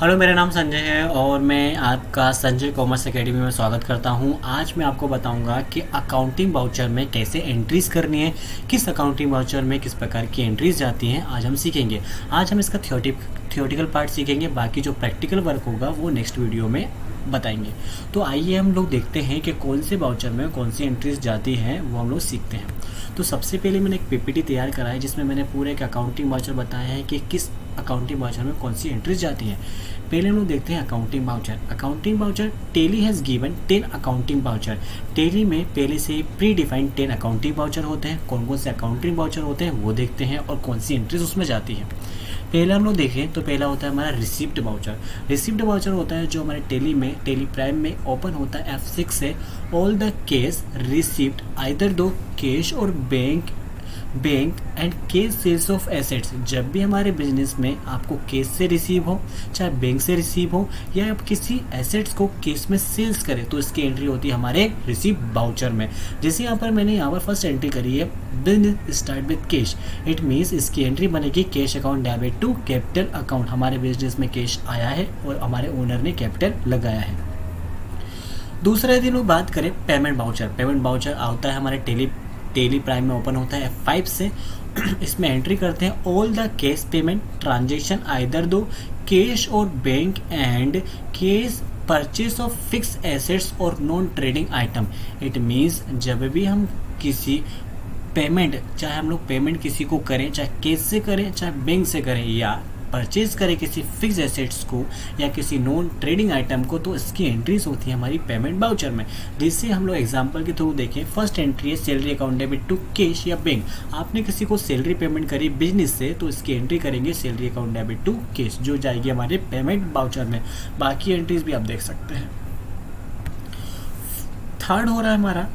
Hello, मेरा नाम संजय है और मैं आपका संजय कॉमर्स एकेडमी में स्वागत करता हूं। आज मैं आपको बताऊंगा कि अकाउंटिंग वाउचर में कैसे एंट्रीज करनी है, किस अकाउंटिंग वाउचर में किस प्रकार की एंट्रीज जाती हैं, आज हम सीखेंगे। आज हम इसका थियोटिकल पार्ट सीखेंगे, बाकी जो प्रैक्टिकल वर्क होगा वो नेक्स्ट वीडियो में बताएंगे। तो आइए हम लोग देखते हैं कि कौन से वाउचर में कौन सी एंट्रीज जाती हैं, वो हम लोग सीखते हैं। तो सबसे पहले मैंने एक पीपीटी तैयार करा है जिसमें मैंने पूरे एक अकाउंटिंग वाउचर बताया है कि किस अकाउंटिंग वाउचर में कौन सी एंट्रीज जाती हैं। पहले हम लोग देखते हैं accounting voucher. Accounting voucher, Tally has given 10 accounting voucher. Tally में पहले से ही प्री डिफाइंड 10 अकाउंटिंग वाउचर होते हैं। कौन कौन से अकाउंटिंग वाउचर होते हैं वो देखते हैं और कौन सी एंट्रीज उसमें जाती है। पहला हम लोग देखें तो पहला होता है हमारा रिसिप्ट वाउचर। रिसिप्ट वाउचर होता है जो हमारे टेली में, टेली प्राइम में ओपन होता है F6 से। All the cash receipt either to cash और bank and cash sales of assets. जब भी हमारे बिजनेस में आपको कैश से रिसीव हो, चाहे बैंक से रिसीव हो, या आप किसी एसेट्स को कैश में सेल्स करें, तो इसकी एंट्री होती है हमारे रिसीप्ट वाउचर में। जैसे मैंने यहाँ पर फर्स्ट एंट्री करी है, business start with cash. It means इसकी एंट्री बनेगी cash account debit to capital account. हमारे बिजनेस में कैश आया है और हमारे ओनर ने कैपिटल लगाया है। दूसरे दिन वो बात करें पेमेंट वाउचर। पेमेंट वाउचर आता है हमारे टेली प्राइम में ओपन होता है F5 से। इसमें एंट्री करते हैं all the cash payment transaction either to cash और bank and cash purchase of fix assets और non trading item. It means जब भी हम किसी पेमेंट, चाहे हम लोग पेमेंट किसी को करें, चाहे कैश से करें, चाहे बैंक से करें, या परचेज करें किसी फिक्स एसेट्स को या किसी नॉन ट्रेडिंग आइटम को, तो इसकी एंट्रीज होती है हमारी पेमेंट वाउचर में। जिससे हम लोग एग्जांपल के थ्रू देखें, फर्स्ट एंट्री है salary account debit to cash या बैंक। आपने किसी को सैलरी पेमेंट करी बिजनेस से, तो इसकी एंट्री करेंगे salary account debit to cash, जो जाएगी हमारे पेमेंट वाउचर में। बाकी एंट्रीज भी आप देख सकते हैं। थर्ड हो रहा है हमारा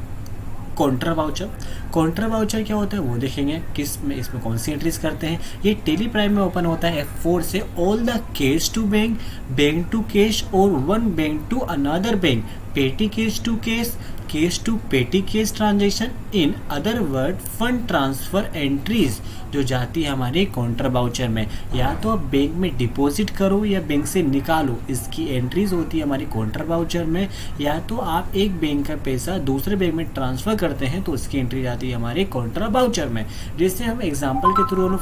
काउंटर वाउचर। काउंटर वाउचर क्या होता है वो देखेंगे, किस में इसमें कौन सी एंट्रीज करते हैं। ये टेली प्राइम में ओपन होता है F4 से। All the cash to bank, bank to cash और one bank to another bank, petty cash to cash to petty cash transaction, in other word fund transfer entries, जो जाती है हमारे counter voucher में। या तो आप बैंक में डिपॉजिट करो या बैंक से निकालो, इसकी एंट्रीज होती है हमारी काउंटर वाउचर में। या तो आप एक बैंक का पैसा दूसरे बैंक में ट्रांसफर करते हैं, तो इसकी एंट्री जाती है हमारे काउंटर वाउचर में। जैसे हम एग्जांपल के थ्रू हम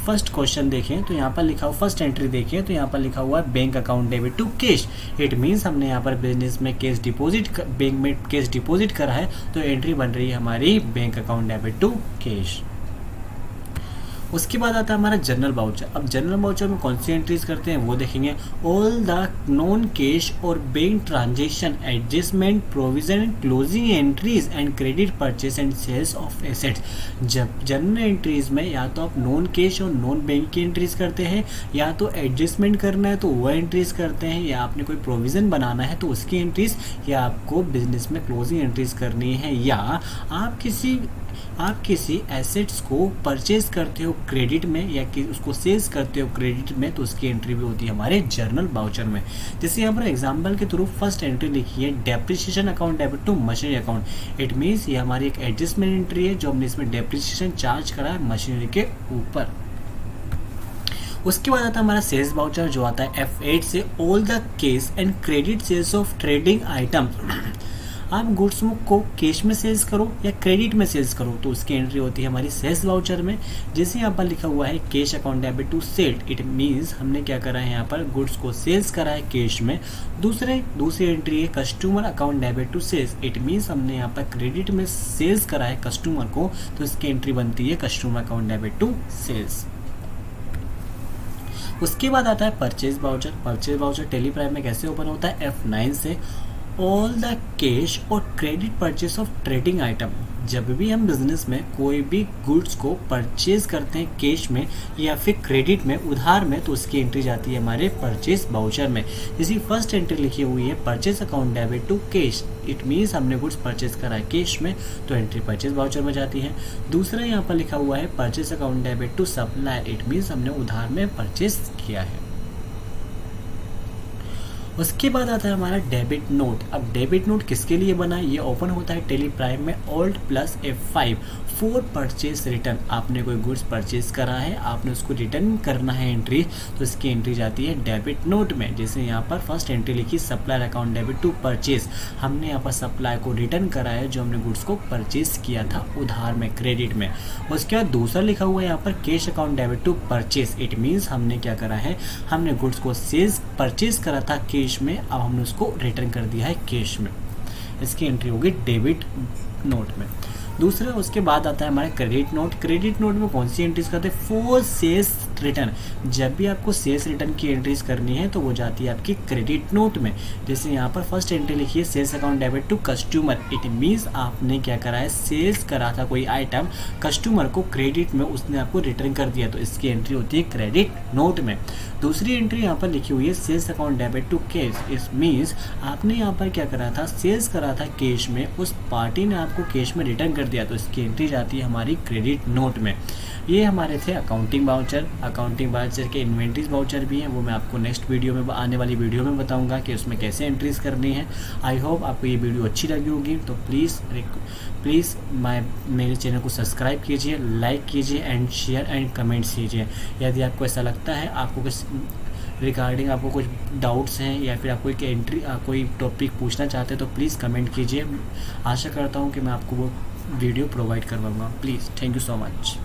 फर्स्ट क्वेश्चन देखें तो यहाँ पर लिखा हुआ, फर्स्ट एंट्री देखें तो यहाँ पर लिखा हुआ है bank account debit to cash. It means हमने यहाँ पर बिजनेस में कैश डिपॉजिट, बैंक में कैश डिपॉजिट करा है, तो एंट्री बन रही है हमारी bank account debit to cash. उसके बाद आता है हमारा जनरल वाउचर। अब जनरल वाउचर में कौन सी एंट्रीज करते हैं वो देखेंगे। ऑल द नॉन कैश और bank transaction adjustment provision closing entries and credit purchase and sales of assets. जब जनरल एंट्रीज में या तो आप नॉन कैश और नॉन बैंक की एंट्रीज करते हैं, या तो एडजस्टमेंट करना है तो वह एंट्रीज करते हैं, या आपने कोई प्रोविजन बनाना है तो उसकी एंट्रीज, या आपको बिजनेस में क्लोजिंग एंट्रीज करनी है, या आप किसी एसेट्स को परचेज करते हो क्रेडिट में या कि उसको सेल्स करते हो क्रेडिट में, तो उसकी एंट्री भी होती है हमारे जर्नल वाउचर में। जैसे यहाँ पर एग्जांपल के थ्रू फर्स्ट एंट्री लिखी है depreciation account debit to machinery account. It means ये हमारी एक एडजस्टमेंट एंट्री है जो हमने इसमें डेप्रिसिएशन चार्ज करा है मशीनरी के ऊपर। उसके बाद आता है हमारा सेल्स वाउचर जो आता है F8 से। All the cash and credit sales of trading item. आप गुड्स को कैश में सेल्स करो या क्रेडिट में सेल्स करो, तो उसकी एंट्री होती है हमारी सेल्स वाउचर में। जैसे यहाँ पर लिखा हुआ है cash account debit two celled. It means हमने क्या करा है, यहाँ पर गुड्स को सेल्स करा है कैश में। दूसरी एंट्री है customer account debit to sales. It means हमने यहाँ पर क्रेडिट में सेल्स करा है कस्टमर को, तो इसकी एंट्री बनती है customer account debit to sales. उसके बाद आता है purchase voucher. Purchase voucher Tally Prime में कैसे ओपन होता है F9 से। ऑल द कैश और credit purchase of trading item. जब भी हम बिजनेस में कोई भी गुड्स को परचेज करते हैं कैश में या फिर क्रेडिट में, उधार में, तो उसकी एंट्री जाती है हमारे परचेज वाउचर में। जैसी फर्स्ट एंट्री लिखी हुई है purchase account debit to cash. It means हमने गुड्स परचेज करा है कैश में, तो एंट्री परचेज वाउचर में जाती है। दूसरा यहाँ पर लिखा हुआ है purchase account debit to supplier. It means हमने उधार में परचेज किया है। उसके बाद आता है हमारा डेबिट नोट। अब डेबिट नोट किसके लिए बना है? ये ओपन होता है टेली प्राइम में alt plus F5 for purchase return. आपने कोई गुड्स परचेज करा है, आपने उसको रिटर्न करना है एंट्री, तो इसकी एंट्री जाती है डेबिट नोट में। जैसे यहाँ पर फर्स्ट एंट्री लिखी supplier account debit to purchase, हमने यहाँ पर सप्लाई को रिटर्न करा है जो हमने गुड्स को परचेज किया था उधार में, क्रेडिट में। उसके बाद दूसरा लिखा हुआ है यहाँ पर cash account debit to purchase. It means हमने क्या करा है, हमने गुड्स को सेल्स परचेज करा था कैश में, अब हमने उसको रिटर्न कर दिया है कैश में। इसकी एंट्री होगी डेबिट नोट में। दूसरा उसके बाद आता है हमारे क्रेडिट नोट। क्रेडिट नोट में कौन सी एंट्रीज करते हैं? For sales return. जब भी आपको सेल्स रिटर्न की एंट्रीज करनी है तो वो जाती है आपकी क्रेडिट नोट में। जैसे यहाँ पर फर्स्ट एंट्री लिखी है sales account debit to customer. It means आपने क्या करा है, सेल्स करा था कोई आइटम, कस्टमर को क्रेडिट में उसने आपको रिटर्न कर दिया, तो इसकी एंट्री होती है क्रेडिट नोट में। दूसरी एंट्री यहाँ पर लिखी हुई है sales account debit to cash. It means आपने यहाँ पर क्या करा था, सेल्स करा था कैश में, उस पार्टी ने आपको कैश में रिटर्न कर दिया, तो इसकी एंट्री जाती है हमारी क्रेडिट नोट में। ये हमारे थे अकाउंटिंग वाउचर। अकाउंटिंग वाउचर के इन्वेंट्रीज वाउचर भी हैं, वो मैं आपको नेक्स्ट वीडियो में, आने वाली वीडियो में बताऊंगा कि उसमें कैसे एंट्रीज करनी है। आई होप आपको ये वीडियो अच्छी लगी होगी, तो प्लीज़ मेरे चैनल को सब्सक्राइब कीजिए, लाइक कीजिए एंड शेयर एंड कमेंट्स कीजिए। यदि आपको ऐसा लगता है, आपको कुछ रिगार्डिंग आपको कुछ डाउट्स हैं या फिर आप कोई टॉपिक पूछना चाहते हैं, तो प्लीज़ कमेंट कीजिए। आशा करता हूँ कि मैं आपको वो वीडियो प्रोवाइड करवाऊँगा। Please, thank you so much.